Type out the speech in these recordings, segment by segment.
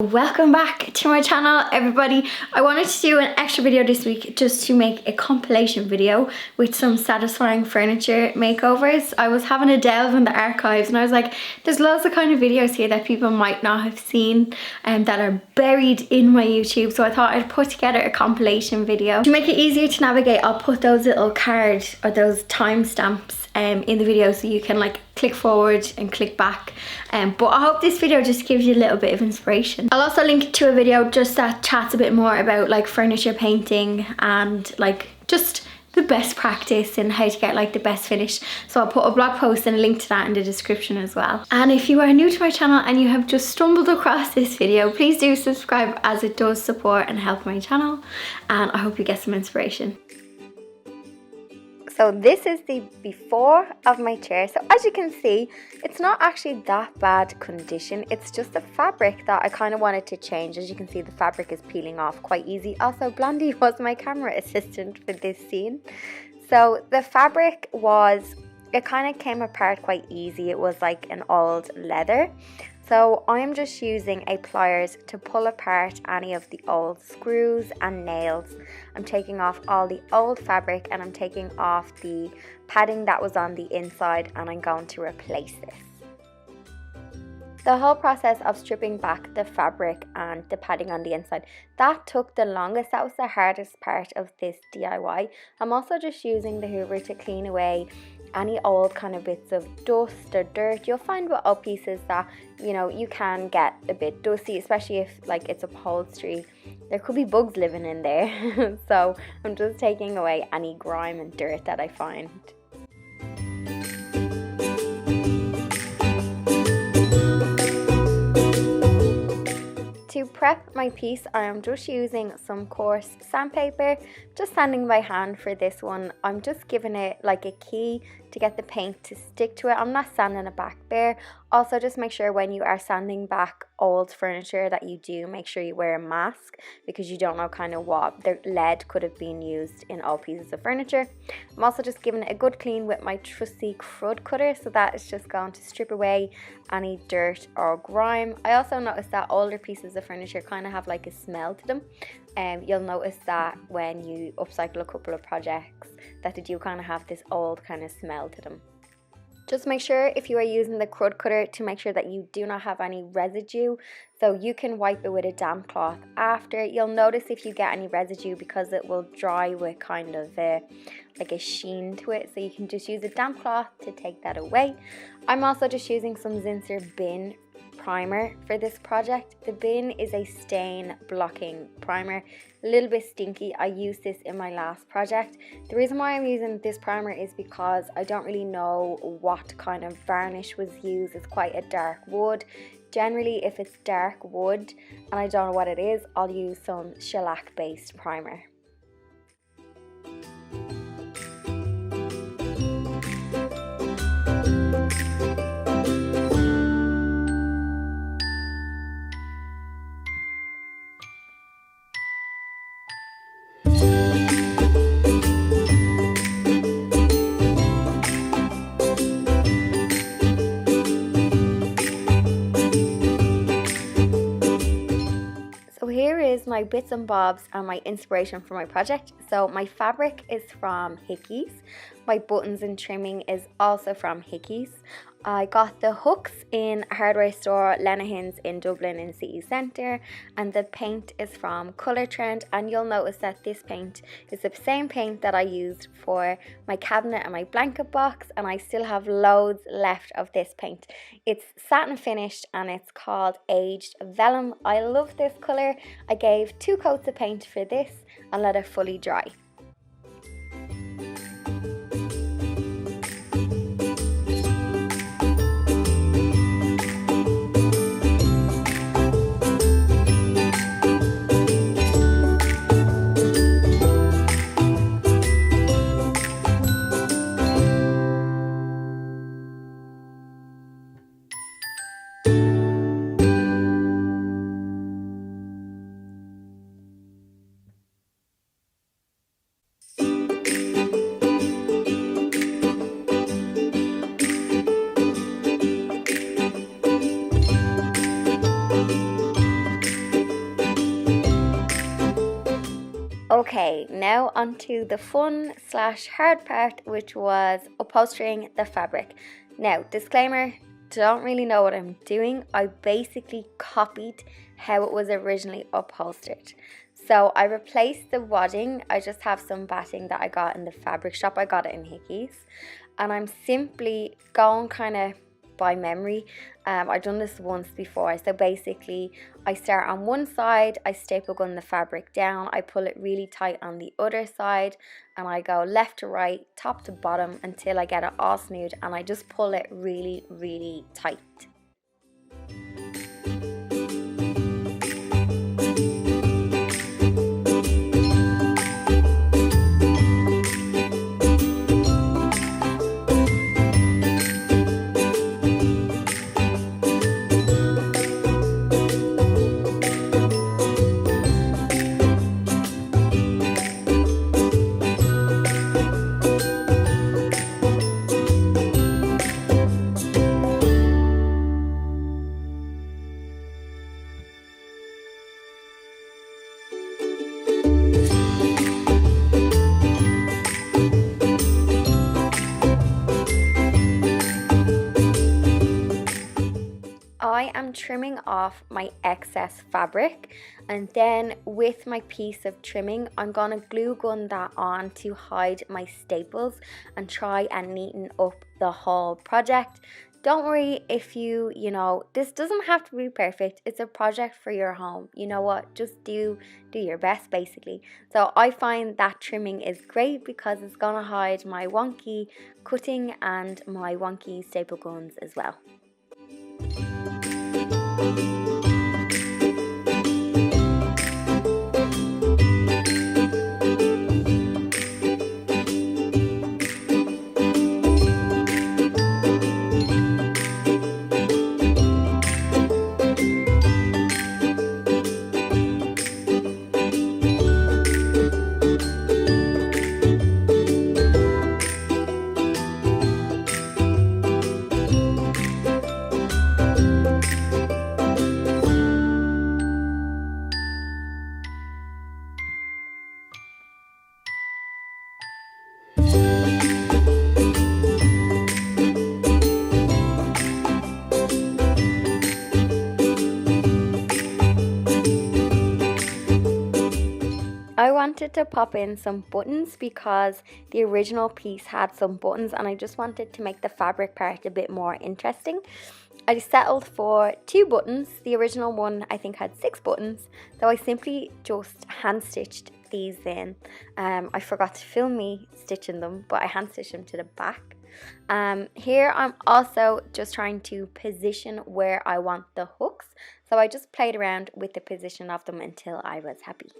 Welcome back to my channel, everybody. I wanted to do an extra video this week just to make a compilation video with some satisfying furniture makeovers. I was having a delve in the archives and I was like, there's loads of kind of videos here that people might not have seen and that are buried in my YouTube, so I thought I'd put together a compilation video. To make it easier to navigate, I'll put those little cards or those timestamps in the video so you can like click forward and click back, but I hope this video just gives you a little bit of inspiration. I'll also link to a video just that chats a bit more about like furniture painting and like just the best practice and how to get like the best finish. So I'll put a blog post and a link to that in the description as well. And if you are new to my channel and you have just stumbled across this video, please do subscribe as it does support and help my channel, and I hope you get some inspiration. So this is the before of my chair. So as you can see, it's not actually that bad condition. It's just the fabric that I kind of wanted to change. As you can see, the fabric is peeling off quite easy. Also, Blondie was my camera assistant for this scene. So the fabric it kind of came apart quite easy. It was like an old leather. So I'm just using a pliers to pull apart any of the old screws and nails. I'm taking off all the old fabric and I'm taking off the padding that was on the inside, and I'm going to replace this. The whole process of stripping back the fabric and the padding on the inside, that took the longest. That was the hardest part of this DIY. I'm also just using the Hoover to clean away any old kind of bits of dust or dirt. You'll find with old pieces that, you know, you can get a bit dusty, especially if like it's upholstery. There could be bugs living in there. So I'm just taking away any grime and dirt that I find. To prep my piece, I am just using some coarse sandpaper, just sanding by hand for this one. I'm just giving it like a key to get the paint to stick to it. I'm not sanding it back bare. Also, just make sure when you are sanding back old furniture that you do make sure you wear a mask, because you don't know kind of what the lead could have been used in old pieces of furniture. I'm also just giving it a good clean with my trusty crud cutter, so that is just going to strip away any dirt or grime. I also noticed that older pieces of furniture kind of have like a smell to them. You'll notice that when you upcycle a couple of projects that they do kind of have this old kind of smell to them. Just make sure if you are using the crud cutter to make sure that you do not have any residue, so you can wipe it with a damp cloth after. You'll notice if you get any residue because it will dry with kind of like a sheen to it, so you can just use a damp cloth to take that away. I'm also just using some Zinsser bin primer for this project. The bin is a stain blocking primer, a little bit stinky. I used this in my last project. The reason why I'm using this primer is because I don't really know what kind of varnish was used. It's quite a dark wood. Generally, if it's dark wood and I don't know what it is, I'll use some shellac based primer. Here is my bits and bobs and my inspiration for my project. So my fabric is from Hickeys. My buttons and trimming is also from Hickeys. I got the hooks in a hardware store, Lenihan's in Dublin in city centre, and the paint is from Colour Trend. And you'll notice that this paint is the same paint that I used for my cabinet and my blanket box, and I still have loads left of this paint. It's satin finished and it's called Aged Vellum. I love this colour. I gave 2 coats of paint for this and let it fully dry. Okay, now onto the fun / hard part, which was upholstering the fabric. Now, disclaimer, don't really know what I'm doing. I basically copied how it was originally upholstered. So I replaced the wadding. I just have some batting that I got in the fabric shop. I got it in Hickeys. And I'm simply going kind of by memory. I've done this once before. So basically I start on one side, I staple gun the fabric down, I pull it really tight on the other side, and I go left to right, top to bottom until I get it all smooth, and I just pull it really, really tight. I am trimming off my excess fabric, and then with my piece of trimming I'm gonna glue gun that on to hide my staples and try and neaten up the whole project. Don't worry if you know, this doesn't have to be perfect. It's a project for your home. You know what? Just do your best basically. So I find that trimming is great because it's gonna hide my wonky cutting and my wonky staple guns as well. I wanted to pop in some buttons because the original piece had some buttons and I just wanted to make the fabric part a bit more interesting. I settled for 2 buttons. The original one I think had 6 buttons, so I simply just hand stitched these in. I forgot to film me stitching them, but I hand stitched them to the back. Here I'm also just trying to position where I want the hooks, so I just played around with the position of them until I was happy.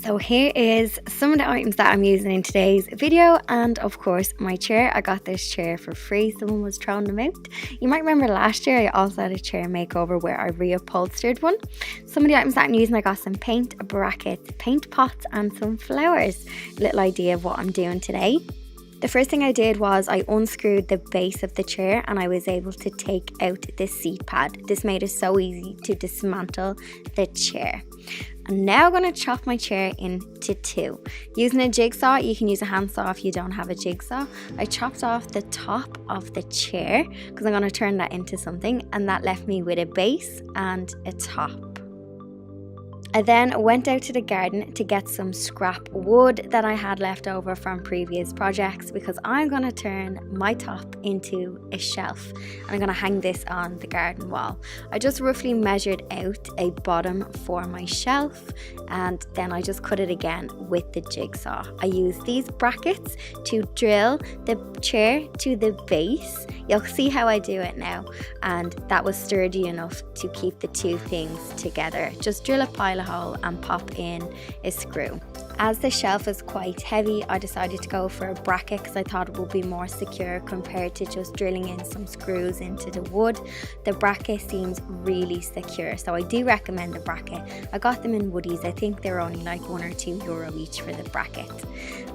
So here is some of the items that I'm using in today's video, and of course my chair. I got this chair for free, someone was throwing them out. You might remember last year I also had a chair makeover where I reupholstered one. Some of the items that I'm using, I got some paint, a bracket, paint pots and some flowers. A little idea of what I'm doing today. The first thing I did was I unscrewed the base of the chair and I was able to take out this seat pad. This made it so easy to dismantle the chair. And now I'm going to chop my chair into two. Using a jigsaw, you can use a handsaw if you don't have a jigsaw. I chopped off the top of the chair because I'm going to turn that into something, and that left me with a base and a top. I then went out to the garden to get some scrap wood that I had left over from previous projects, because I'm going to turn my top into a shelf and I'm going to hang this on the garden wall. I just roughly measured out a bottom for my shelf, and then I just cut it again with the jigsaw. I used these brackets to drill the chair to the base. You'll see how I do it now, and that was sturdy enough to keep the two things together. Just drill a pilot hole and pop in a screw. As the shelf is quite heavy, I decided to go for a bracket because I thought it would be more secure compared to just drilling in some screws into the wood. The bracket seems really secure, so I do recommend a bracket. I got them in Woodies. I think they're only like €1 or €2 each for the bracket.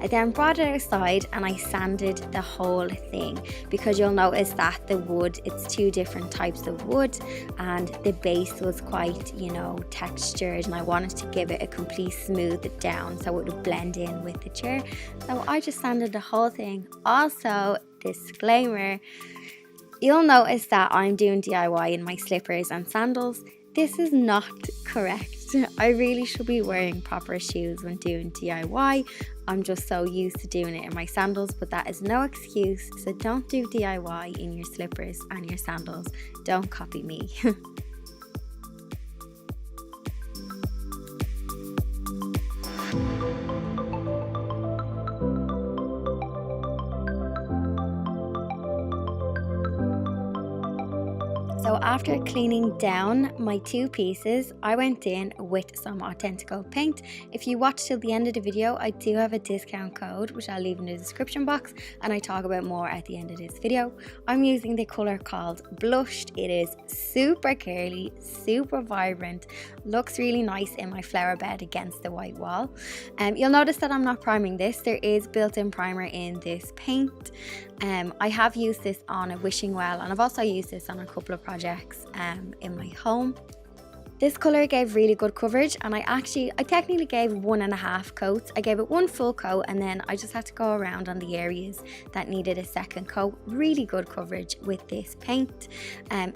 I then brought it outside and I sanded the whole thing, because you'll notice that the wood, it's two different types of wood, and the base was quite, textured, and I wanted to give it a complete smooth down so it would blend in with the chair. So I just sanded the whole thing. Also, disclaimer, you'll notice that I'm doing DIY in my slippers and sandals. This is not correct. I really should be wearing proper shoes when doing DIY. I'm just so used to doing it in my sandals, but that is no excuse. So don't do DIY in your slippers and your sandals. Don't copy me. So after cleaning down my two pieces, I went in with some Authentico paint. If you watch till the end of the video, I do have a discount code, which I'll leave in the description box, and I talk about more at the end of this video. I'm using the colour called Blushed. It is super curly, super vibrant, looks really nice in my flower bed against the white wall. You'll notice that I'm not priming this. There is built-in primer in this paint. I have used this on a wishing well, and I've also used this on a couple of projects in my home. This colour gave really good coverage, and I technically gave 1.5 coats. I gave it one full coat, and then I just had to go around on the areas that needed a second coat. Really good coverage with this paint.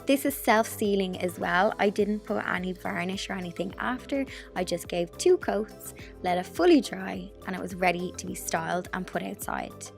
This is self-sealing as well. I didn't put any varnish or anything after. I just gave 2 coats, let it fully dry, and it was ready to be styled and put outside.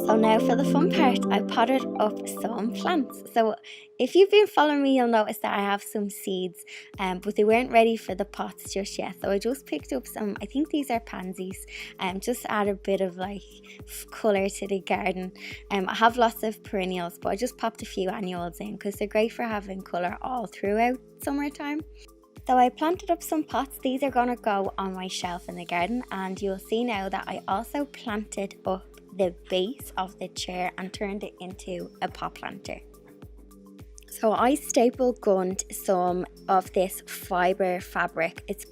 So now for the fun part, I potted up some plants. So if you've been following me, you'll notice that I have some seeds, but they weren't ready for the pots just yet. So I just picked up some, I think these are pansies, just add a bit of like colour to the garden. I have lots of perennials, but I just popped a few annuals in because they're great for having colour all throughout summertime. So I planted up some pots. These are going to go on my shelf in the garden, and you'll see now that I also planted up the base of the chair and turned it into a pot planter. So I staple gunned some of this fibre fabric. It's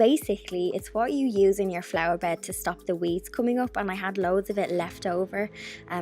what you use in your flower bed to stop the weeds coming up, and I had loads of it left over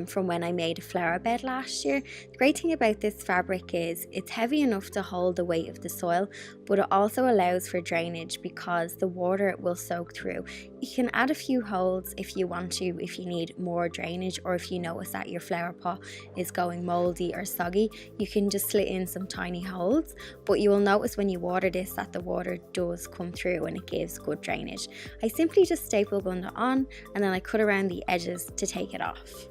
from when I made a flower bed last year. The great thing about this fabric is it's heavy enough to hold the weight of the soil, but it also allows for drainage because the water will soak through. You can add a few holes if you want to, if you need more drainage, or if you notice that your flower pot is going mouldy or soggy, you can just slit in some tiny holes. But you will notice when you water this that the water does come through and it gives good drainage. I simply just staple gunned it on, and then I cut around the edges to take it off.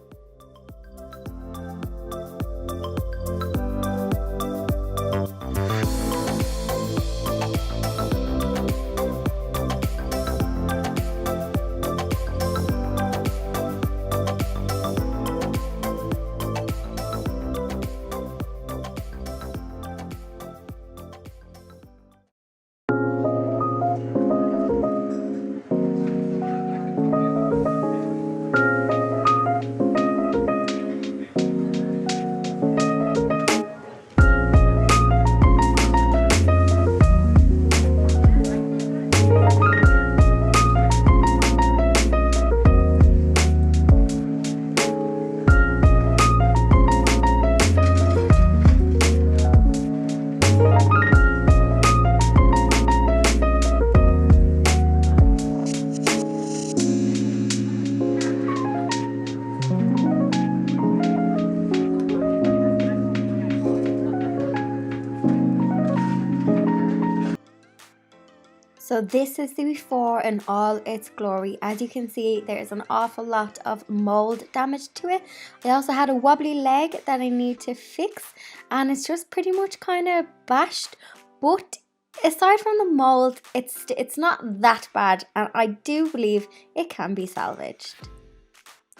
So this is the before in all its glory. As you can see, there's an awful lot of mold damage to it. I also had a wobbly leg that I need to fix, and it's just pretty much kind of bashed. But aside from the mold, it's not that bad, and I do believe it can be salvaged.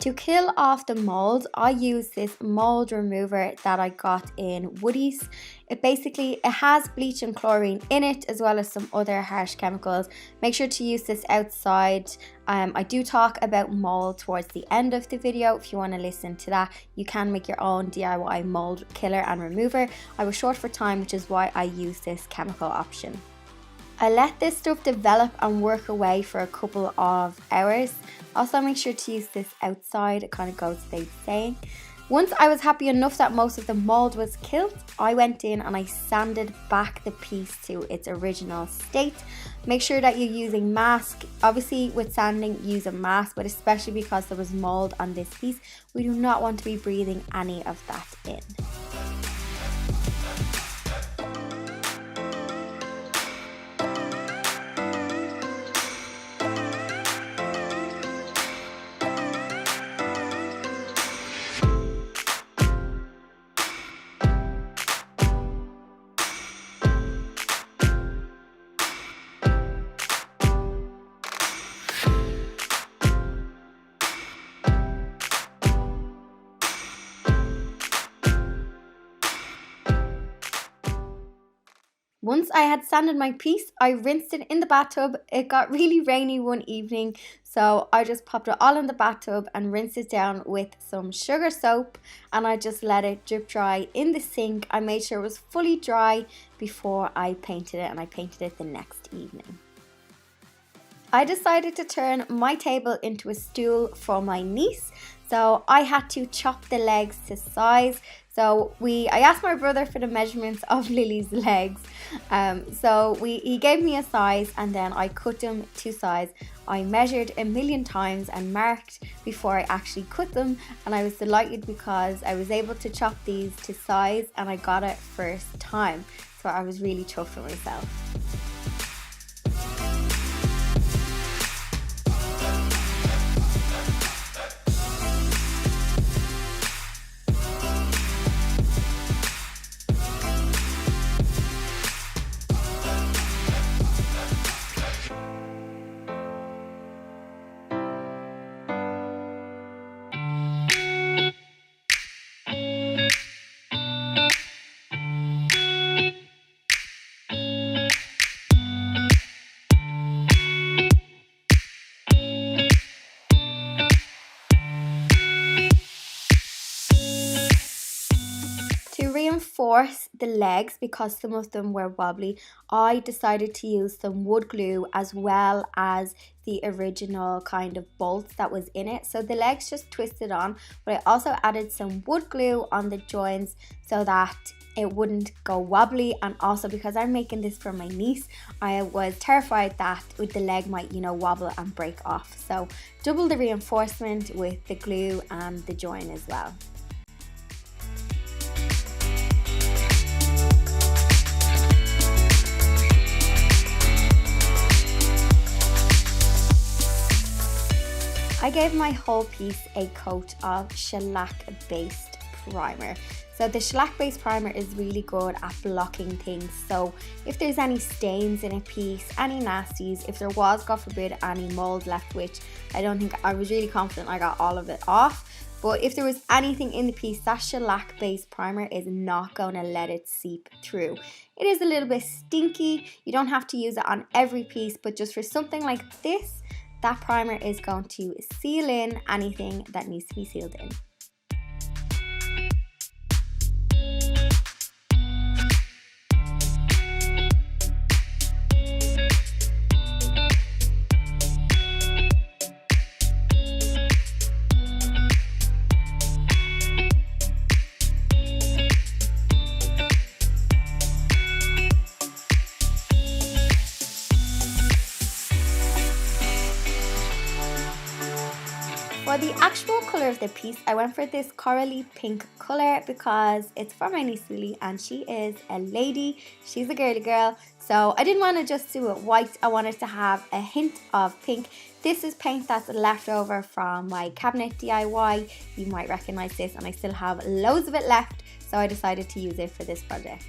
To kill off the mold, I use this mold remover that I got in Woody's. It has bleach and chlorine in it, as well as some other harsh chemicals. Make sure to use this outside. I do talk about mold towards the end of the video. If you want to listen to that, you can make your own DIY mold killer and remover. I was short for time, which is why I use this chemical option. I let this stuff develop and work away for a couple of hours. Also, make sure to use this outside. It kind of goes without saying. Once I was happy enough that most of the mold was killed, I went in and I sanded back the piece to its original state. Make sure that you're using mask. Obviously with sanding, use a mask, but especially because there was mold on this piece, we do not want to be breathing any of that in. Once I had sanded my piece, I rinsed it in the bathtub. It got really rainy one evening, so I just popped it all in the bathtub and rinsed it down with some sugar soap, and I just let it drip dry in the sink. I made sure it was fully dry before I painted it, and I painted it the next evening. I decided to turn my table into a stool for my niece, so I had to chop the legs to size. So I asked my brother for the measurements of Lily's legs. He gave me a size, and then I cut them to size. I measured a million times and marked before I actually cut them, and I was delighted because I was able to chop these to size and I got it first time. So I was really chuffed with myself. Reinforce the legs, because some of them were wobbly, I decided to use some wood glue as well as the original kind of bolts that was in it. So the legs just twisted on, but I also added some wood glue on the joints so that it wouldn't go wobbly. And also because I'm making this for my niece, I was terrified that the leg might, wobble and break off. So double the reinforcement with the glue and the join as well. I gave my whole piece a coat of shellac-based primer. So the shellac-based primer is really good at blocking things. So if there's any stains in a piece, any nasties, if there was, God forbid, any mold left, which I don't think, I was really confident I got all of it off. But if there was anything in the piece, that shellac-based primer is not going to let it seep through. It is a little bit stinky. You don't have to use it on every piece, but just for something like this, that primer is going to seal in anything that needs to be sealed in. For the actual colour of the piece, I went for this corally pink colour because it's for my niece Lily and she is a lady, she's a girly girl. So I didn't want to just do it white, I wanted to have a hint of pink. This is paint that's left over from my cabinet DIY. You might recognise this and I still have loads of it left, so I decided to use it for this project.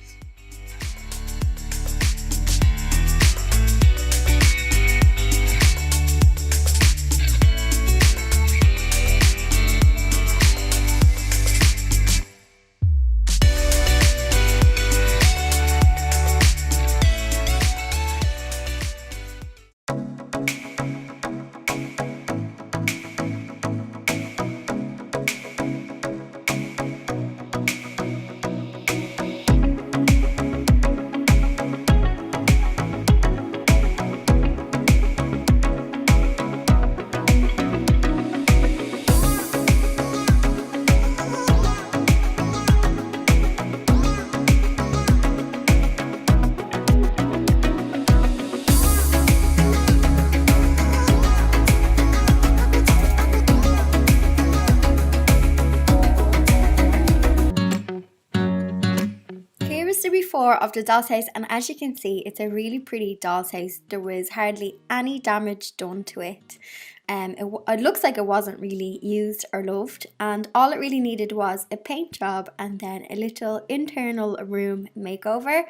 The before of the doll's house, and as you can see it's a really pretty doll's house. There was hardly any damage done to it. It looks like it wasn't really used or loved, and all it really needed was a paint job and then a little internal room makeover.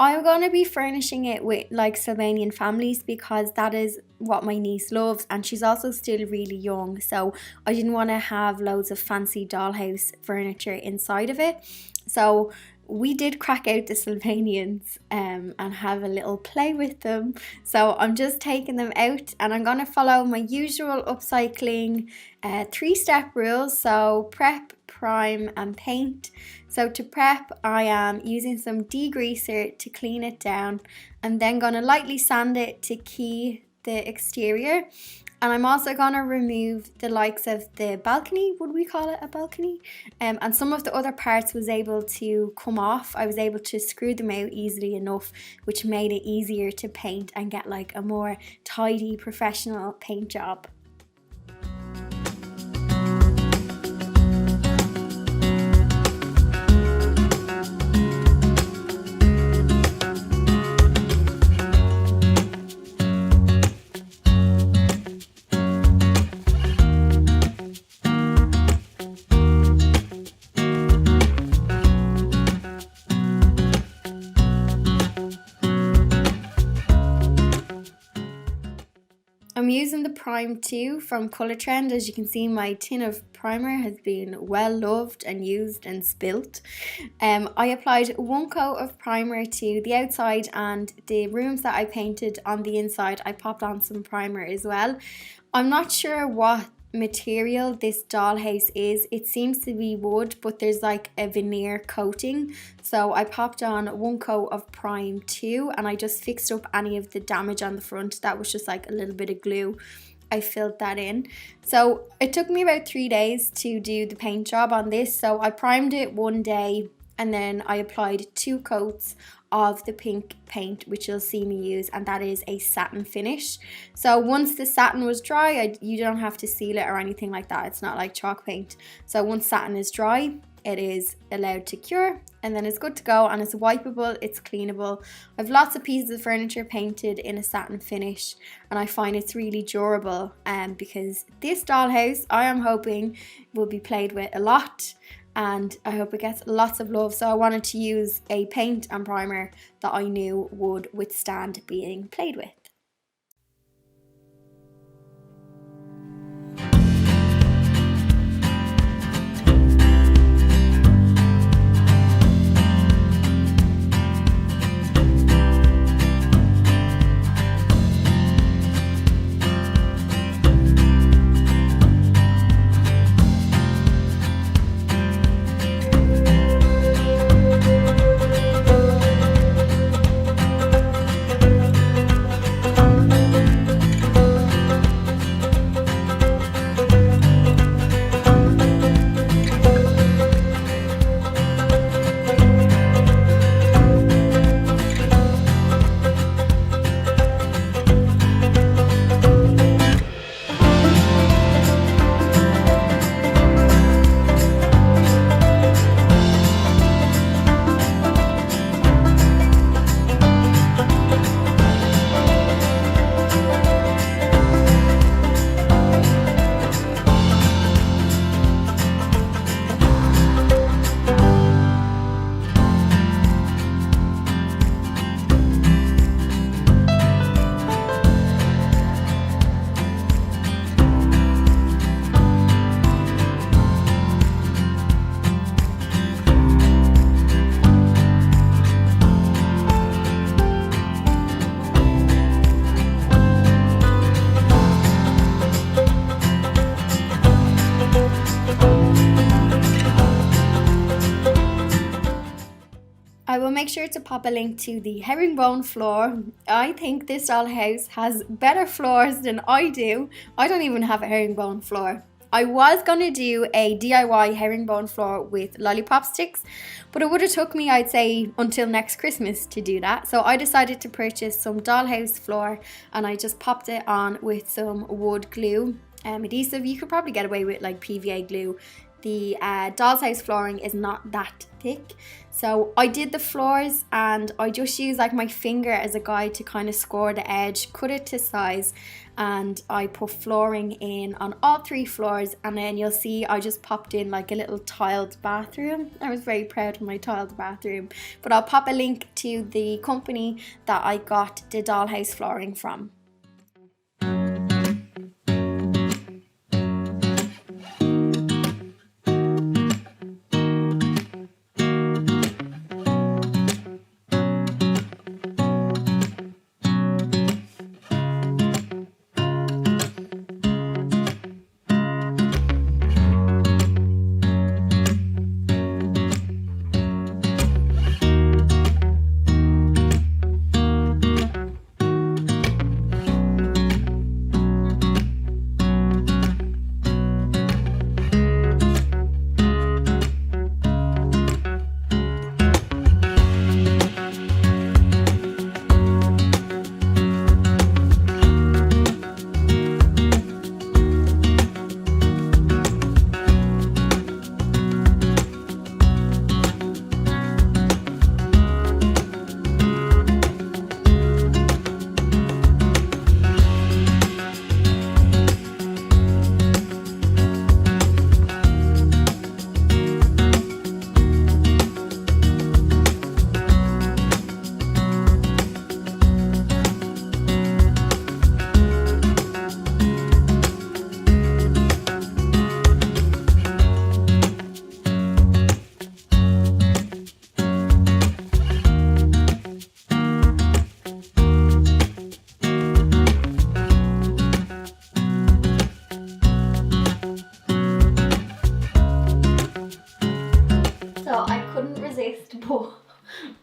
I'm going to be furnishing it with like Sylvanian families because that is what my niece loves, and she's also still really young, so I didn't want to have loads of fancy dollhouse furniture inside of it. So we did crack out the Sylvanians and have a little play with them. So I'm just taking them out and I'm going to follow my usual upcycling 3-step rules. So prep, prime and paint. So to prep, I am using some degreaser to clean it down. I'm then going to lightly sand it to key the exterior. And I'm also going to remove the likes of the balcony, would we call it a balcony? And some of the other parts was able to come off. I was able to screw them out easily enough, which made it easier to paint and get like a more tidy professional paint job. I'm using the Prime 2 from Colour Trend. As you can see, my tin of primer has been well loved and used and spilt. I applied 1 coat of primer to the outside, and the rooms that I painted on the inside I popped on some primer as well. I'm not sure what material this dollhouse is. It seems to be wood, but there's like a veneer coating, so I popped on 1 coat of Prime 2 and I just fixed up any of the damage on the front. That was just like a little bit of glue. I filled that in. So it took me about 3 days to do the paint job on this. So I primed it 1 day and then I applied 2 coats of the pink paint, which you'll see me use, and that is a satin finish. So once the satin was dry, you don't have to seal it or anything like that. It's not like chalk paint. So once satin is dry, it is allowed to cure and then it's good to go, and it's wipeable, it's cleanable. I've lots of pieces of furniture painted in a satin finish and I find it's really durable, because this dollhouse I am hoping will be played with a lot, and I hope it gets lots of love. So I wanted to use a paint and primer that I knew would withstand being played with. I will make sure to pop a link to the herringbone floor. I think this dollhouse has better floors than I do. I don't even have a herringbone floor. I was going to do a DIY herringbone floor with lollipop sticks, but it would have took me, I'd say, until next Christmas to do that. So I decided to purchase some dollhouse floor, and I just popped it on with some wood glue adhesive. You could probably get away with like PVA glue. The doll's house flooring is not that thick. So I did the floors, and I just used like my finger as a guide to kind of score the edge, cut it to size, and I put flooring in on all 3 floors. And then you'll see I just popped in like a little tiled bathroom. I was very proud of my tiled bathroom, but I'll pop a link to the company that I got the dollhouse flooring from.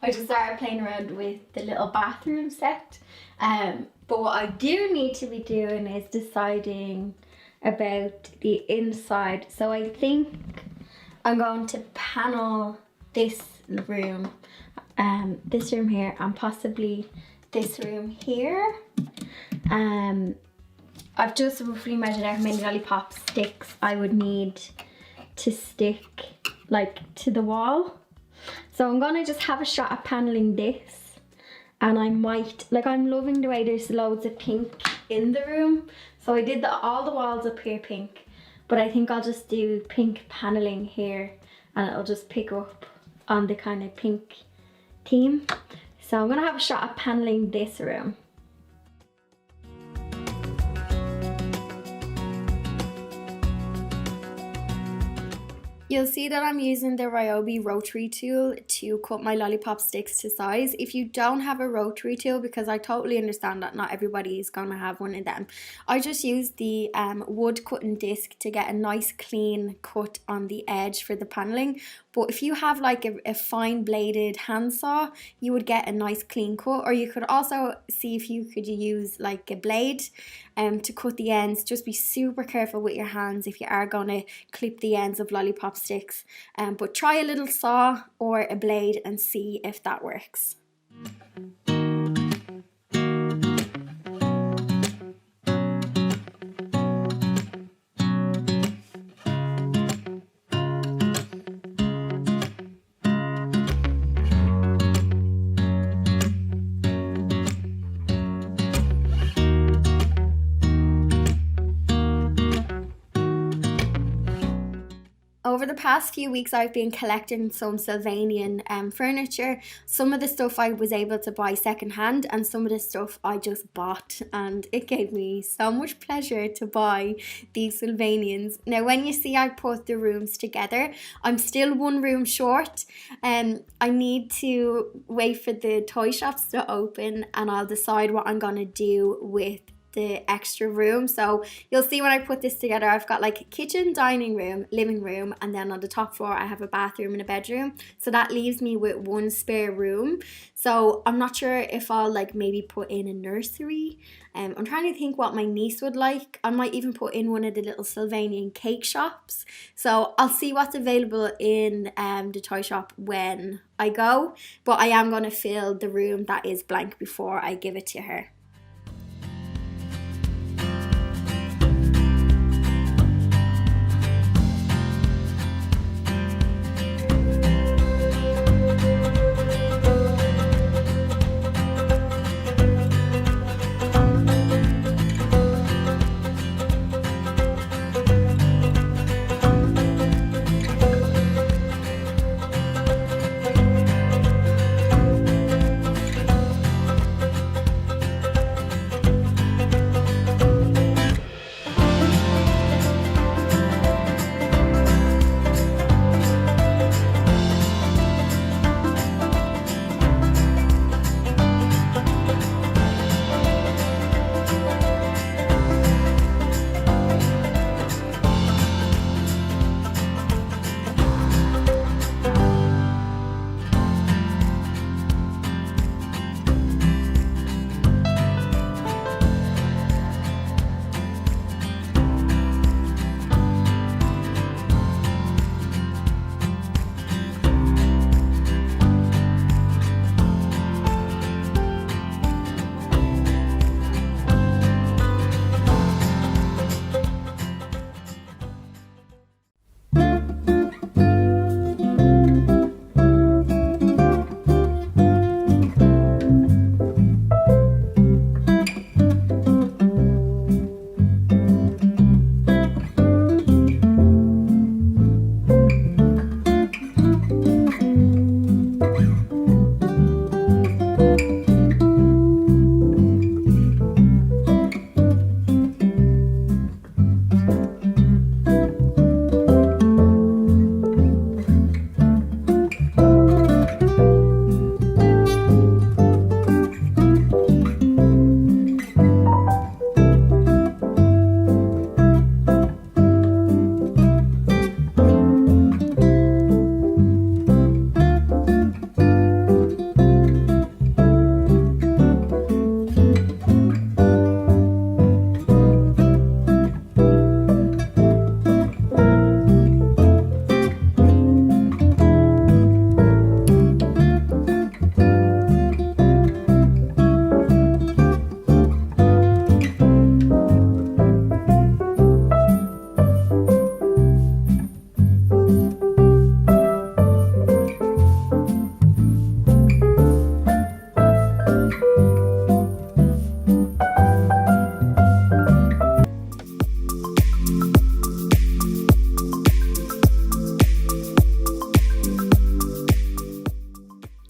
I just started playing around with the little bathroom set. But what I do need to be doing is deciding about the inside. So I think I'm going to panel this room here, and possibly this room here. I've just roughly measured out how many lollipop sticks I would need to stick like to the wall. So I'm gonna just have a shot at paneling this, and I might, like, I'm loving the way there's loads of pink in the room. So I did all the walls up here pink, but I think I'll just do pink paneling here, and it'll just pick up on the kind of pink theme. So I'm gonna have a shot at paneling this room. You'll see that I'm using the Ryobi rotary tool to cut my lollipop sticks to size. If you don't have a rotary tool, because I totally understand that not everybody is going to have one of them, I just use the wood cutting disc to get a nice clean cut on the edge for the paneling. But if you have like a fine bladed handsaw, you would get a nice clean cut. Or you could also see if you could use like a blade to cut the ends. Just be super careful with your hands if you are going to clip the ends of lollipop sticks. But try a little saw or a blade and see if that works. Over the past few weeks, I've been collecting some Sylvanian furniture. Some of the stuff I was able to buy secondhand, and some of the stuff I just bought, and it gave me so much pleasure to buy these Sylvanians. Now, when you see I put the rooms together, I'm still one room short. I need to wait for the toy shops to open, and I'll decide what I'm going to do with the extra room. So you'll see when I put this together, I've got like kitchen, dining room, living room, and then on the top floor I have a bathroom and a bedroom. So that leaves me with one spare room. So I'm not sure if I'll like maybe put in a nursery. I'm trying to think what my niece would like. I might even put in one of the little Sylvanian cake shops. So I'll see what's available in the toy shop when I go. But I am going to fill the room that is blank before I give it to her.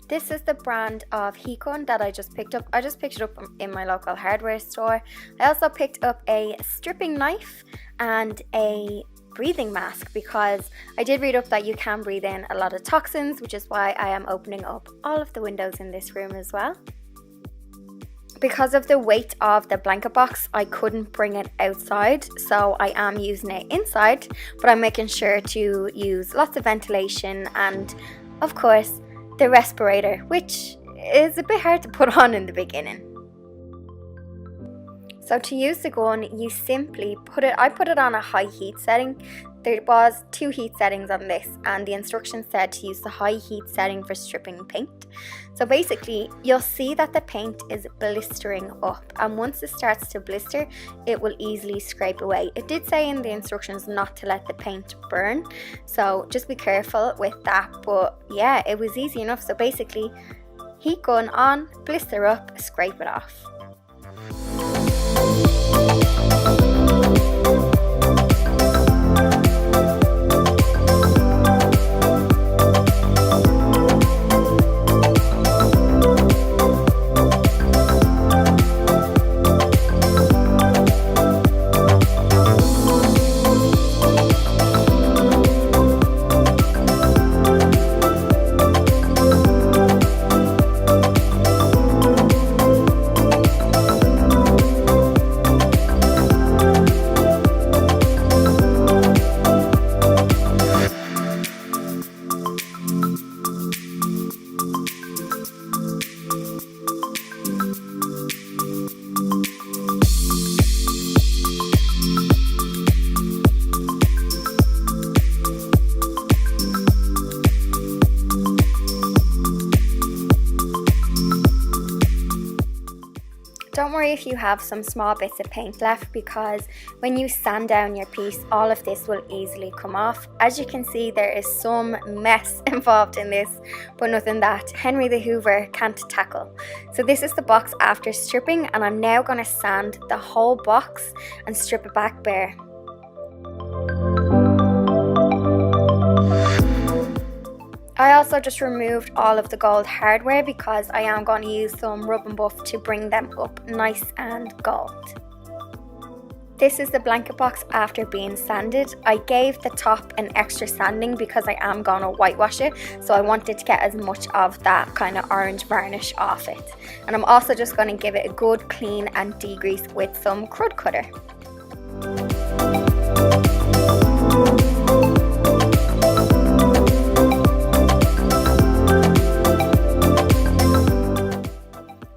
This is the brand of heat gun that I just picked up. I just picked it up in my local hardware store. I also picked up a stripping knife and a breathing mask because I did read up that you can breathe in a lot of toxins, which is why I am opening up all of the windows in this room as well. Because of the weight of the blanket box, I couldn't bring it outside, so I am using it inside, but I'm making sure to use lots of ventilation and, of course, the respirator, which is a bit hard to put on in the beginning. So to use the gun, you simply I put it on a high heat setting. There was 2 heat settings on this, and the instructions said to use the high heat setting for stripping paint. So basically, you'll see that the paint is blistering up, and once it starts to blister, it will easily scrape away. It did say in the instructions not to let the paint burn, so just be careful with that, but yeah, it was easy enough. So basically, heat gun on, blister up, scrape it off. worry if you have some small bits of paint left, because when you sand down your piece, all of this will easily come off. As you can see, there is some mess involved in this, but nothing that Henry the Hoover can't tackle. So this is the box after stripping, and I'm now going to sand the whole box and strip it back bare. I also just removed all of the gold hardware because I am going to use some rub and buff to bring them up nice and gold. This is the blanket box after being sanded. I gave the top an extra sanding because I am going to whitewash it, so I wanted to get as much of that kind of orange varnish off it. And I'm also just going to give it a good clean and degrease with some crud cutter.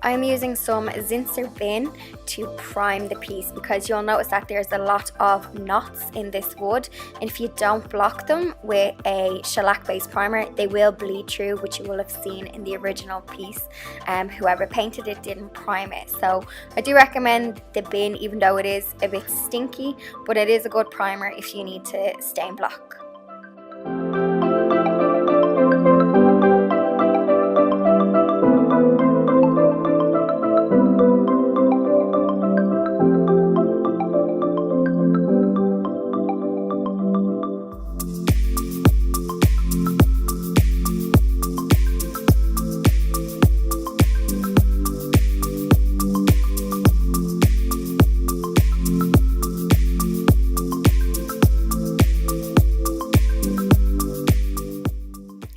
I'm using some Zinsser bin to prime the piece because you'll notice that there's a lot of knots in this wood, and if you don't block them with a shellac based primer, they will bleed through, which you will have seen in the original piece. Whoever painted it didn't prime it, so I do recommend the bin, even though it is a bit stinky, but it is a good primer if you need to stain block.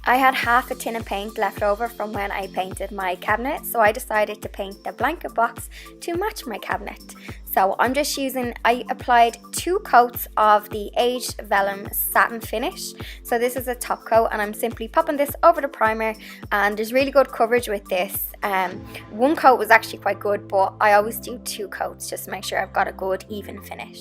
I had half a tin of paint left over from when I painted my cabinet, so I decided to paint the blanket box to match my cabinet. So I'm just I applied 2 coats of the aged vellum satin finish. So this is a top coat, and I'm simply popping this over the primer, and there's really good coverage with this. 1 coat was actually quite good, but I always do 2 coats just to make sure I've got a good even finish.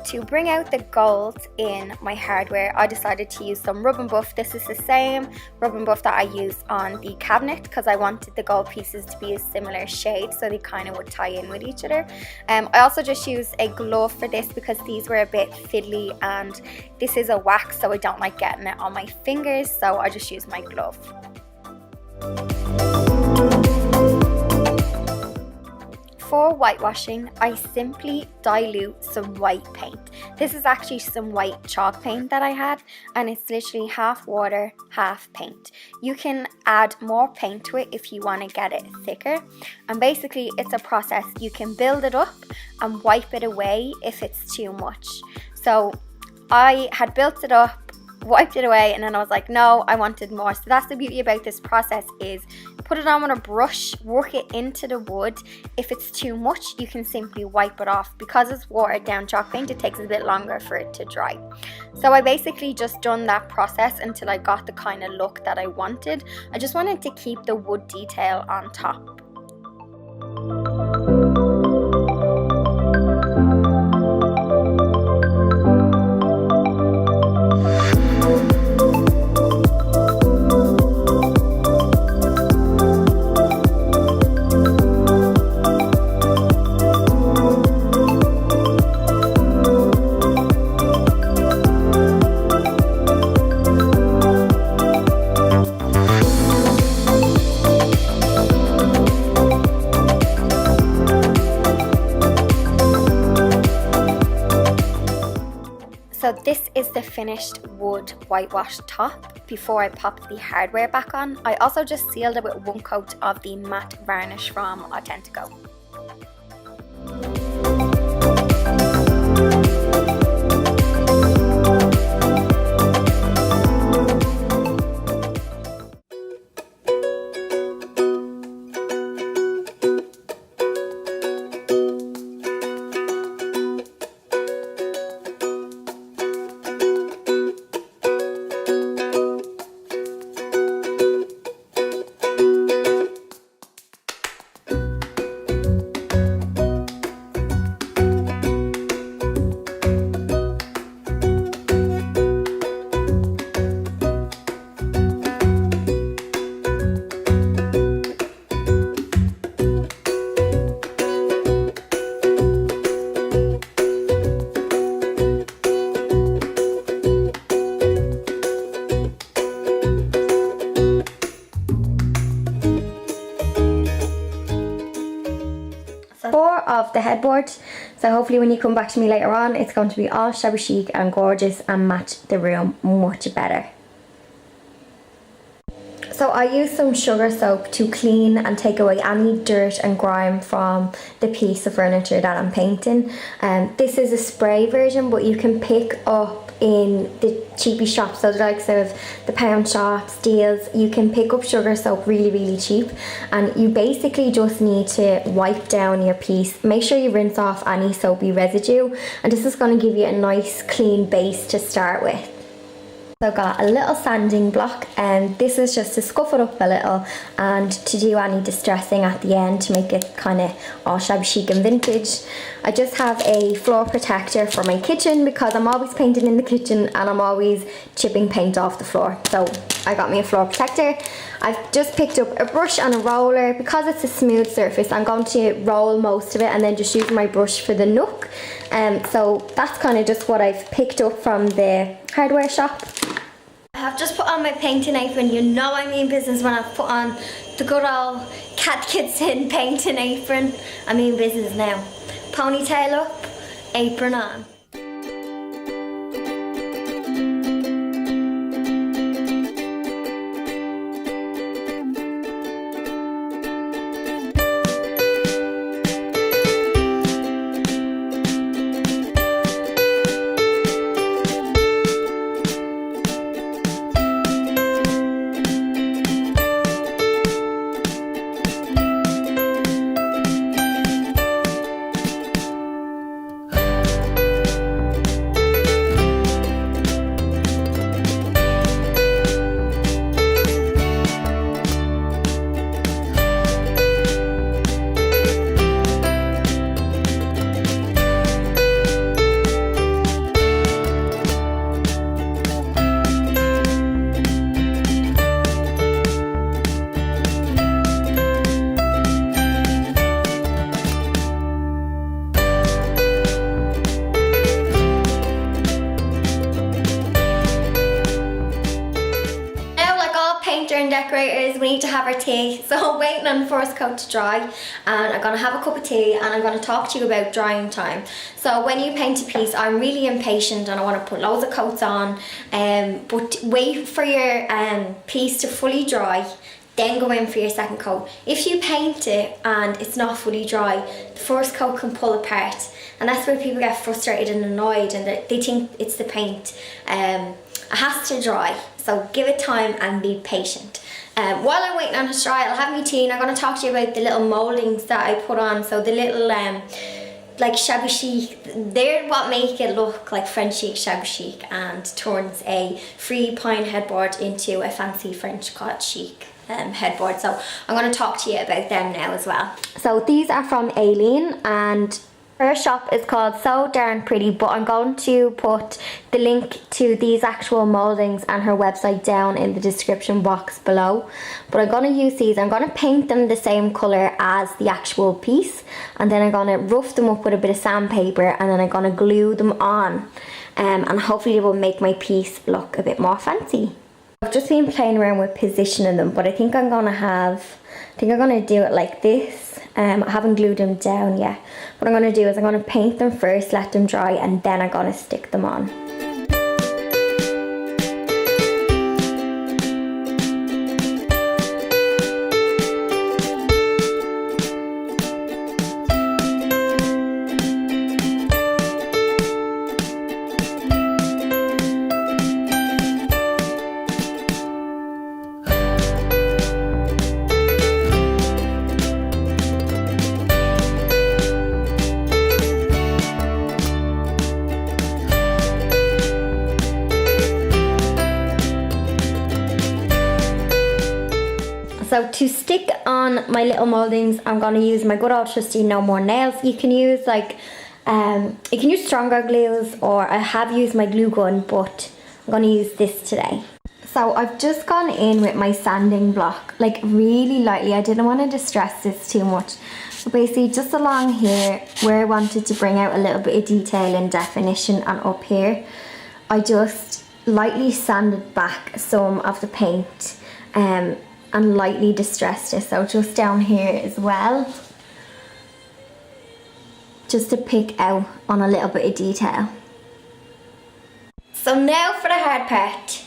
To bring out the gold in my hardware, I decided to use some rub and buff. This is the same rub and buff that I used on the cabinet because I wanted the gold pieces to be a similar shade so they kind of would tie in with each other. I also just used a glove for this because these were a bit fiddly, and this is a wax, so I don't like getting it on my fingers, so I just used my glove. For whitewashing, I simply dilute some white paint. This is actually some white chalk paint that I had, and it's literally half water, half paint. You can add more paint to it if you want to get it thicker, and basically it's a process. You can build it up and wipe it away if it's too much. So I had built it up, wiped it away, and then I was like, no, I wanted more. So that's the beauty about this process, is put it on with a brush, work it into the wood. If it's too much, you can simply wipe it off. Because it's watered down chalk paint, it takes a bit longer for it to dry. So I basically just done that process until I got the kind of look that I wanted. I just wanted to keep the wood detail on top. So this is the finished wood whitewash top before I pop the hardware back on. I also just sealed it with 1 coat of the matte varnish from Authentico. headboard. So hopefully when you come back to me later on, it's going to be all shabby chic and gorgeous and match the room much better. So I use some sugar soap to clean and take away any dirt and grime from the piece of furniture that I'm painting. This is a spray version, but you can pick up in the cheapy shops, so the likes of the pound shops, Deals. You can pick up sugar soap really cheap, and you basically just need to wipe down your piece. Make sure you rinse off any soapy residue, and this is going to give you a nice clean base to start with. So I've got a little sanding block, and this is just to scuff it up a little and to do any distressing at the end to make it kind of all shabby chic and vintage. I just have a floor protector for my kitchen because I'm always painting in the kitchen and I'm always chipping paint off the floor. So I got me a floor protector. I've just picked up a brush and a roller. Because it's a smooth surface, I'm going to roll most of it and then just use my brush for the nook. So that's kind of just what I've picked up from the hardware shop. I have just put on my painting apron. You know I mean business when I've put on the good old Cat Kitson painting apron. I mean business now. Ponytail up, apron on. Decorators, we need to have our tea, so I'm waiting on the first coat to dry, and I'm going to have a cup of tea and I'm going to talk to you about drying time. So when you paint a piece, I'm really impatient and I want to put loads of coats on, but wait for your piece to fully dry, then go in for your second coat. If you paint it and it's not fully dry, the first coat can pull apart, and that's where people get frustrated and annoyed, and they think it's the paint. It has to dry, so give it time and be patient. While I'm waiting on it to dry, I'll have my tea, and I'm going to talk to you about the little mouldings that I put on. So the little like shabby chic, they're what make it look like French chic, shabby chic, and turns a free pine headboard into a fancy French cottage chic headboard. So I'm going to talk to you about them now as well. So these are from Aileen, and her shop is called So Darn Pretty, but I'm going to put the link to these actual mouldings and her website down in the description box below. But I'm going to use these, I'm going to paint them the same colour as the actual piece, and then I'm going to rough them up with a bit of sandpaper, and then I'm going to glue them on, and hopefully it will make my piece look a bit more fancy. I've just been playing around with positioning them, but I think I'm going to do it like this. I haven't glued them down yet. What I'm going to do is I'm going to paint them first, let them dry, and then I'm going to stick them on. So to stick on my little mouldings, I'm going to use my good old trusty No More Nails. You can use stronger glues, or I have used my glue gun, but I'm going to use this today. So I've just gone in with my sanding block, like really lightly. I didn't want to distress this too much. So basically just along here where I wanted to bring out a little bit of detail and definition, and up here I just lightly sanded back some of the paint and lightly distressed it. So just down here as well. just to pick out on a little bit of detail. So now for the hard part.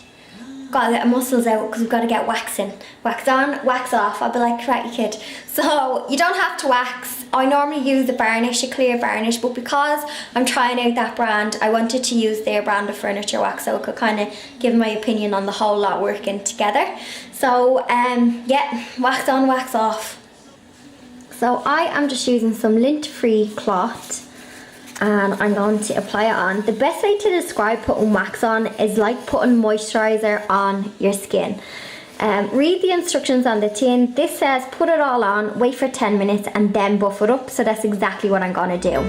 Gotta get the muscles out because we've got to get waxing. Wax on, wax off. I'll be like Karate Kid. So you don't have to wax. I normally use a varnish, a clear varnish, but because I'm trying out that brand, I wanted to use their brand of furniture wax so I could kind of give my opinion on the whole lot working together. So yeah, wax on, wax off. So I am just using some lint-free cloth and I'm going to apply it on. The best way to describe putting wax on is like putting moisturizer on your skin. Read the instructions on the tin. This says put it all on, wait for 10 minutes and then buff it up. So that's exactly what I'm gonna do.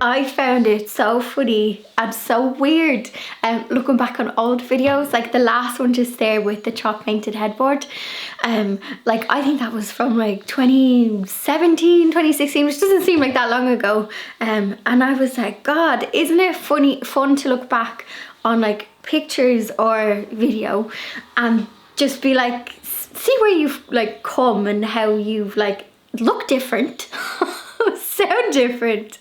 I found it so funny and so weird looking back on old videos, like the last one just there with the chalk painted headboard. Like I think that was from like 2017, 2016, which doesn't seem like that long ago. And I was like, God, isn't it fun to look back on like pictures or video and just be like, see where you've like come and how you've like look different. Sound different,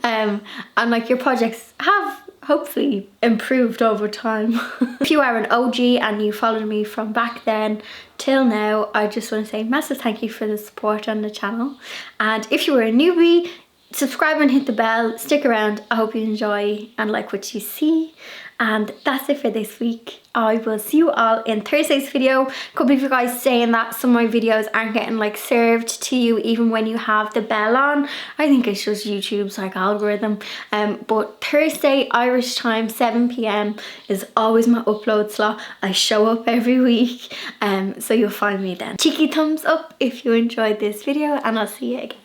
and like your projects have hopefully improved over time. If you are an OG and you followed me from back then till now, I just want to say massive thank you for the support on the channel. And if you were a newbie, subscribe and hit the bell, stick around. I hope you enjoy and like what you see. And that's it for this week. I will see you all in Thursday's video. A couple of you guys saying that some of my videos aren't getting like served to you even when you have the bell on. I think it's just YouTube's like algorithm. But Thursday Irish time 7 p.m. is always my upload slot. I show up every week, so you'll find me then. Cheeky thumbs up if you enjoyed this video and I'll see you again.